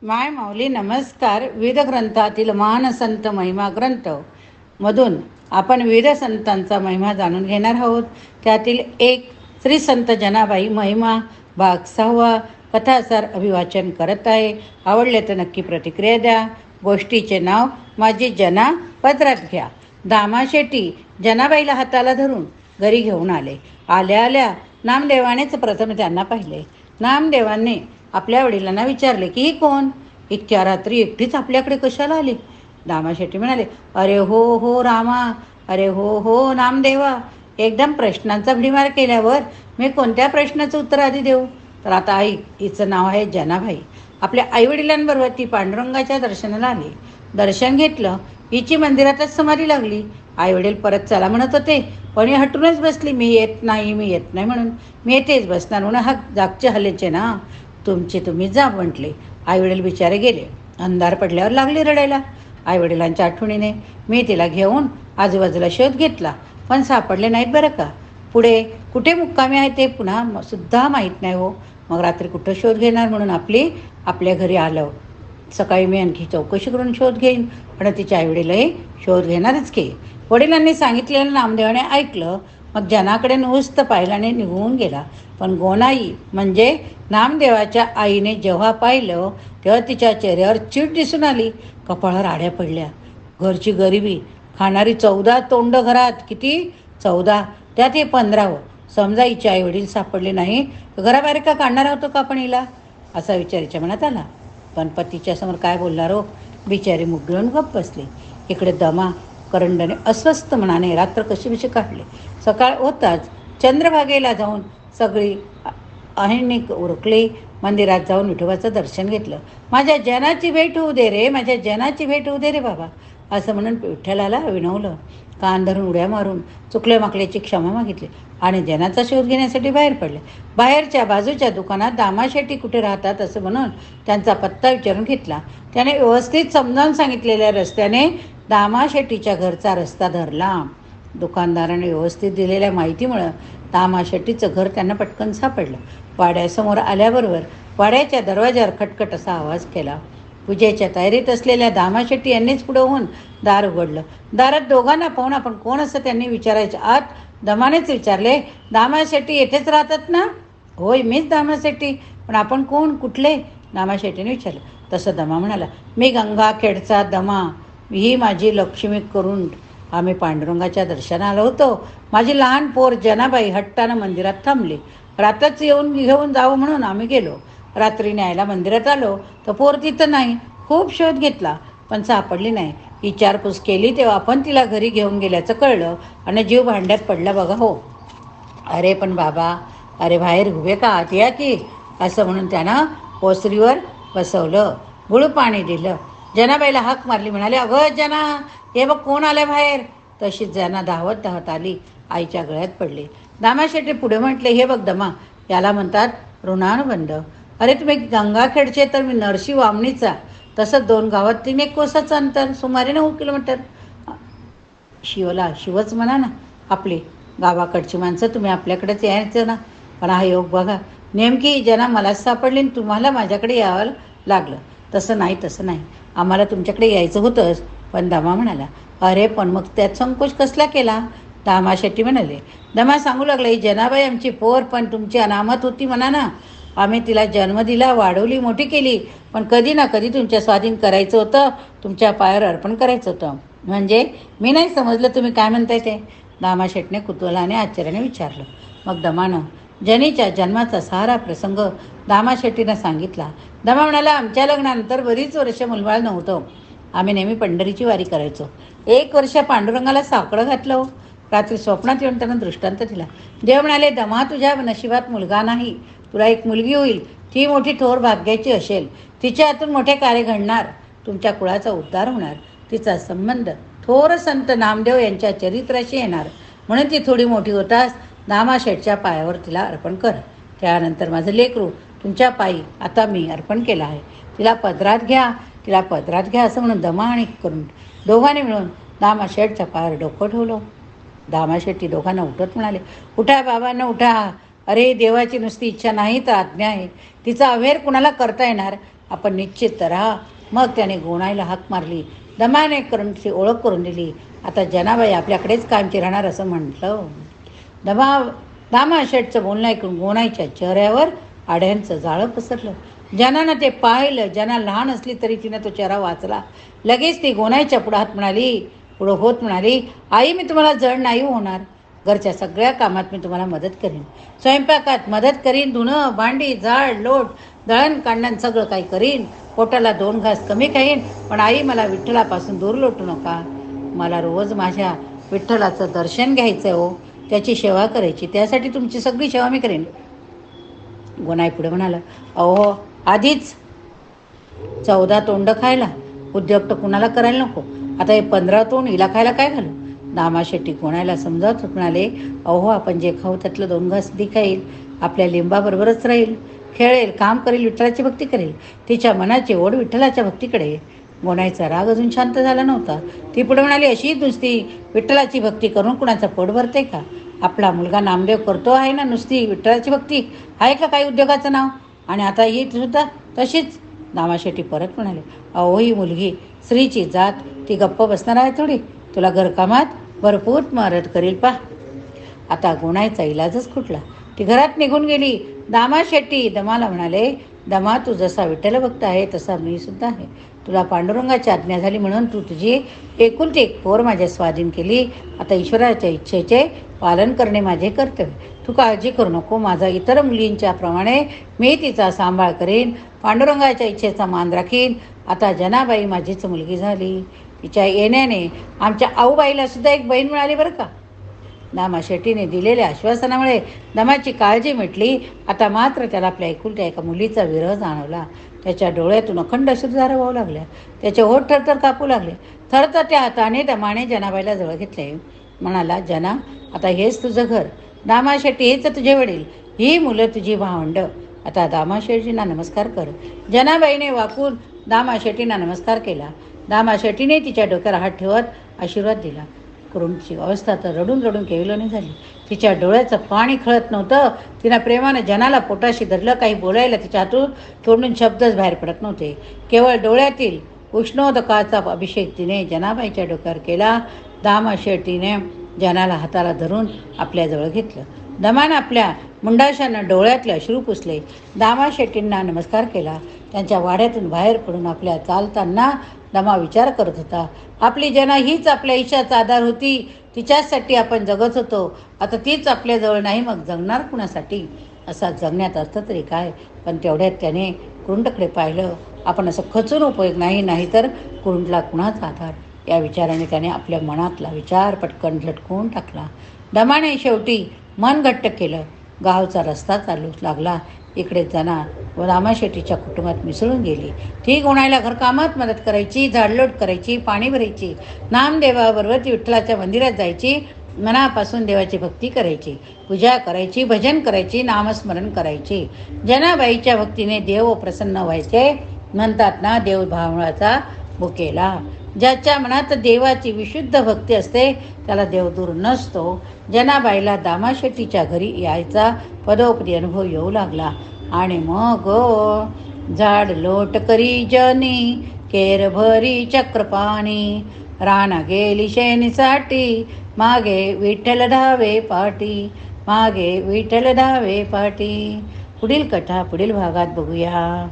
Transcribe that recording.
माय माऊली नमस्कार. विविध ग्रंथातील महान संत महिमा ग्रंथ मधून आपण विविध संतांचा महिमा जाणून घेणार आहोत. त्यातील एक श्री संत जनाबाई महिमा भाग 6 कथासार अभिवाचन करत आहे. आवडले तर नक्की प्रतिक्रिया द्या. गोष्टीचे नाव माझी जना पदरात घ्या. दामाशेट्टी जनाबाईला हाताला धरून घरी घेऊन आले. आल्या आल्या नामदेवानेच प्रथम त्यांना पाहिले. नामदेवांनी आपल्या वडिलांना विचारले की ही कोण, इतक्या रात्री एकटीच आपल्याकडे कशाला आली. दामाशेट्टी म्हणाले, अरे हो हो रामा, अरे हो हो नामदेवा. एकदम प्रश्नांचा भडीमार केल्यावर मी कोणत्या प्रश्नाचं उत्तर आधी देऊ. तर आता आई, हिचं नाव आहे जनाबाई. आपल्या आईवडिलांबरोबर ती पांडुरंगाच्या दर्शनाला आली. दर्शन घेतलं, हिची मंदिरातच समाधी लागली. आईवडील परत चला म्हणत होते, पण ही हटूनच बसली. मी येत नाही म्हणून. मी येतेच बसणार म्हणून हा जागचे हल्लेचे ना. तुमचे तुम्ही जा म्हटले. आईवडील बिचारे गेले. अंधार पडल्यावर लागली रडायला. आईवडिलांच्या आठवणीने मी तिला घेऊन आजूबाजूला शोध घेतला, पण सापडले नाहीत बरं का. पुढे कुठे मुक्कामी आहे ते पुन्हा सुद्धा माहीत नाही हो. मग रात्री कुठं शोध घेणार म्हणून आपल्या घरी आलं. सकाळी मी आणखी चौकशी करून शोध घेईन, पण तिच्या आईवडीलही शोध घेणारच की. वडिलांनी सांगितलेलं नामदेवाने ऐकलं. मग जनाकडे नुसतं पाहिल्याने निघून गेला. पण गोनाई म्हणजे नामदेवाच्या आईने जेव्हा पाहिलं तेव्हा तिच्या चेहऱ्यावर चीड दिसून आली. कपाळावर आड्या पडल्या. घरची गरिबी, खाणारी 14 तोंड घरात. किती? 14. त्यात हे 15वं. समजा हिचे आईवडील सापडले नाही तर घराबाहेर का काढणार होतो का आपण हिला, असा विचार हिच्या मनात आला. पण पतीच्या समोर काय बोलणार हो. बिचारी मुगळून गप्प बसली. इकडे दमा करंडने अस्वस्थ मनाने रात्र कशी काढले. सकाळ होताच चंद्रभागेला जाऊन सगळी अहिणी उरकली. मंदिरात जाऊन विठोबाचं दर्शन घेतलं. माझ्या जनाची भेट होऊ दे रे, माझ्या जनाची भेट होऊ दे रे बाबा, असं म्हणून विठ्ठलाला विनवलं. कान धरून उड्या मारून चुकले माकल्याची क्षमा मागितली आणि जनाचा शोध घेण्यासाठी बाहेर पडले. बाहेरच्या बाजूच्या दुकानात दामाशेट्टी कुठे राहतात असं म्हणून त्यांचा पत्ता विचारून घेतला. त्याने व्यवस्थित समजावून सांगितलेल्या रस्त्याने दामाशेट्टीच्या घरचा रस्ता धरला. दुकानदाराने व्यवस्थित दिलेल्या माहितीमुळं दामाशेट्टीचं घर त्यांना पटकन सापडलं. वाड्यासमोर आल्याबरोबर वाड्याच्या दरवाज्यावर खटखट असा आवाज केला. पूजेच्या तयारीत असलेल्या दामाशेट्टी यांनीच पुढं होऊन दार उघडलं. दारात दोघांना पाहून आपण कोण असं त्यांनी विचारायचं. आत दमानेच विचारले, दामाशेट्टी येथेच राहतात ना. होय, मीच दामाशेट्टी. पण आपण कोण, कुठले, दामाशेट्टीने विचारलं. तसं दमा म्हणाला, मी गंगाखेडचा दमा. ही माझी लक्ष्मी करून आम्ही पांडुरंगाच्या दर्शनाला आलो होतो. माझी लहान पोर जनाबाई हट्टानं मंदिरात थांबली. रात्रच येऊन घेऊन जावं म्हणून आम्ही गेलो. रात्री न्यायला मंदिरात आलो तर पोर तिथं नाही. खूप शोध घेतला पण सापडली नाही. विचारपूस केली तेव्हा आपण तिला घरी घेऊन गेल्याचं कळलं आणि जीव भांड्यात पडला बघा हो. अरे पण बाबा, अरे बाहेर उभे का, आत या की, असं म्हणून त्यानं ओसरीवर बसवलं. गुळ पाणी दिलं. जनाबाईला हाक मारली. म्हणाले, अगं जना, हे बघ कोण आलं बाहेर. तशीच जना धावत आली. आईच्या गळ्यात पडली. दामाशेट्टी पुढे म्हटले, हे बघ दमा, याला म्हणतात ऋणानुबंध. अरे तुम्ही गंगाखेडचे तर मी नरशी वामणीचा. तसं 2 गावात 3 कोसाचं अंतर, सुमारे 9 किलोमीटर. शिवच म्हणा ना. आपली गावाकडची माणसं तुम्ही आपल्याकडेच यायचं ना. पण हा योग बघा, नेमकी जना मलाच सापडली आणि तुम्हाला माझ्याकडे यावं लागलं. तसं नाही, आम्हाला तुमच्याकडे यायचं होतंच. पण दमा म्हणाला, अरे पण मग त्यात संकोच कसला केला. दामाशेट्टी म्हणाले. दमा सांगू लागला, ही जनाबाई आमची पोर, पण तुमची अनामत होती म्हणा ना. आम्ही तिला जन्म दिला, वाढवली, मोठी केली, पण कधी ना कधी तुमच्या स्वाधीन करायचं होतं, तुमच्या पायावर अर्पण करायचं होतं. म्हणजे मी नाही समजलं तुम्ही काय म्हणताय ते, दामाशेट्टीने कुतूहलाने आश्चर्याने विचारलं. मग दमानं जनीच्या जन्माचा सारा प्रसंग दामाशेट्टीनं सांगितला. दमा म्हणाला, आमच्या लग्नानंतर बरीच वर्ष मुलबाळ नव्हतं. आम्ही नेहमी पंढरीची वारी करायचो. 1 वर्ष पांडुरंगाला साकडं घातलं. रात्री स्वप्नात येऊन त्यांना दृष्टांत दिला. देव म्हणाले, दमा तुझ्या नशिबात मुलगा नाही, तुला एक मुलगी होईल. ती मोठी थोर भाग्याची असेल. तिच्या हातून मोठे कार्य घडणार. तुमच्या कुळाचा उद्धार होणार. तिचा संबंध थोर संत नामदेव यांच्या चरित्राशी येणार. म्हणून ती थोडी मोठी होताच दामाशेठच्या पायावर तिला अर्पण कर. त्यानंतर माझं लेकरू तुमच्या पायी आता मी अर्पण केलं आहे. तिला पदरात घ्या असं म्हणून दमा आणि करून दोघांनी मिळून दामाशेठच्या पायावर डोकं ठेवलं. दामाशेट्टी दोघांना उठत म्हणाले, उठा बाबांना उठा. अरे देवाची नुसती इच्छा नाही तर आज्ञा आहे. तिचा अवेर कुणाला करता येणार. आपण निश्चित राहा. मग त्याने गोणाईला हाक मारली. दमाने करूनची ओळख करून दिली. आता जनाबाई आपल्याकडेच कायमची राहणार असं म्हटलं. दामा शेठचं बोलणं ऐकून गोणाईच्या चेहऱ्यावर आड्यांचं जाळं पसरलं. जनानं ते पाहिलं. जना लहान असली तरी तिनं तो चेहरा वाचला. लगेच ती गोणाईच्या पुढं होत म्हणाली, आई, मी तुम्हाला जड नाही होणार. घरच्या सगळ्या कामात मी तुम्हाला मदत करीन. स्वयंपाकात मदत करीन. धुणं, भांडी, झाड, लोट, दळण काढणं सगळं काही करीन. पोटाला 2 घास कमी खाईन. पण आई, मला विठ्ठलापासून दूर लोटू नका. मला रोज माझ्या विठ्ठलाचं दर्शन घ्यायचं हो, त्याची सेवा करायची. त्यासाठी तुमची सगळी सेवा मी करेन. गोणाई पुढे म्हणाला, अहो, आधीच 14 तोंड खायला, उद्योग तर कुणाला करायला नको. आता हे 15 तोंड हिला खायला काय घालू? दामा शेट्टी गोणाईला समजावत म्हणाले, अहो, आपण जे खाऊ त्यातलं 2 घास ती खाईल. आपल्या लिंबाबरोबरच राहील, खेळेल, काम करेल, विठ्ठलाची भक्ती करेल. तिच्या मनाची ओढ विठ्ठलाच्या भक्तीकडे. गोणाईचा राग अजून शांत झाला नव्हता. ती पुढे म्हणाली, अशी नुसती विठ्ठलाची भक्ती करून कुणाचं पोट भरते का? आपला मुलगा नामदेव करतो आहे ना नुसती विठ्ठलाची भक्ती, आहे का काही उद्योगाचं नाव? आणि आता ही सुद्धा तशीच. दामाशेट्टी परत म्हणाले, अहो, ही मुलगी स्त्रीची जात, ती गप्प बसणार आहे थोडी. तुला घरकामात भरपूर मदत करील पा. आता गोणाईचा इलाजच कुठला. ती घरात निघून गेली. दामाशेट्टी दमाला म्हणाले, दमा, तू जसा विठ्ठल भक्त आहे तसा मी सुद्धा आहे. तुला पांडुरंगाची आज्ञा झाली म्हणून तू तुझी एकुलती एक पोर माझ्या स्वाधीन केली. आता ईश्वराच्या इच्छेचे पालन करणे माझे कर्तव्य. तू काळजी करू नको. माझा इतर मुलींच्या प्रमाणे मी तिचा सांभाळ करीन. पांडुरंगाच्या इच्छेचा मान राखीन. आता जनाबाई माझीच मुलगी झाली. तिच्या येण्याने आमच्या आऊबाईला सुद्धा एक बहीण मिळाली बरं का. दामा शेट्टीने दिलेल्या आश्वासनामुळे दमाची काळजी मिटली. आता मात्र त्याला आपल्या एकुलत्या एका मुलीचा विरह जाणवला. त्याच्या डोळ्यातून अखंड अश्रुधारा वाहू लागल्या. त्याचे होठ थरथर कापू लागले. थरथरत्या हाताने दमाने जनाबाईला जवळ घेतले. म्हणाला, जना, आता हेच तुझं घर. दामा शेट्टी हेच तुझे वडील, ही मुलं तुझी भावंड. आता दामा शेट्टींना नमस्कार कर. जनाबाईने वाकून दामा शेट्टींना नमस्कार केला. दामा शेट्टीने तिच्या डोक्यावर हात ठेवत आशीर्वाद दिला. करुणची अवस्था तर रडून रडून केविलवाणी झाली. तिच्या डोळ्याचं पाणी खळत नव्हतं. तिनं प्रेमानं जनाला पोटाशी धरलं. काही बोलायला तिच्या हातून तोंडून शब्दच बाहेर पडत नव्हते. केवळ डोळ्यातील उष्णोदकाचा अभिषेक तिने जनाबाईच्या डोक्यावर केला. दामा शेट्टीने जनाला हाताला धरून आपल्याजवळ घेतलं. दमानं आपल्या मुंडाशानं डोळ्यातले अश्रू पुसले. दामा शेट्टींना नमस्कार केला. त्यांच्या वाड्यातून बाहेर पडून आपल्या चालताना दमा विचार करत होता, आपली जना हीच आपल्या ईशाचा आधार होती. तिच्यासाठी आपण जगत होतो. आता तीच आपल्याजवळ नाही, मग जगणार कुणासाठी? असा जगण्यात अर्थ तरी काय? पण तेवढ्यात त्याने कुरुंडकडे पाहिलं. आपण असं खचून उपयोग नाही तर कुरुंडला कुणाचा आधार? या विचाराने त्याने आपल्या मनातला विचार पटकन झटकून टाकला. दमाने शेवटी मन घट्ट केलं. गावचा रस्ता चालू लागला. इकडे जना व दामा शेट्टीच्या कुटुंबात मिसळून गेली. ती गोणाईला घरकामात मदत करायची, झाडलोट करायची, पाणी भरायची. नामदेवाबरोबर ती विठ्ठलाच्या मंदिरात जायची. मनापासून देवाची भक्ती करायची, पूजा करायची, भजन करायची, नामस्मरण करायची. जनाबाईच्या भक्तीने देव प्रसन्न व्हायचे. म्हणतात ना, देव भावनाचा भुकेला. ज्याच्या मनात देवाची विशुद्ध भक्ती असते त्याला देव दूर नसतो. जनाबाईला दामा शेट्टीच्या घरी यायचा पदोपदी अनुभव येऊ लागला. आणि मग झाड लोट करी जनी, केर भरी चक्रपाणी, राना गेली शेणीसाठी, मागे विठ्ठल धावे पाटी, मागे विठ्ठल धावे पाटी. पुढील कथा पुढील भागात बघूया.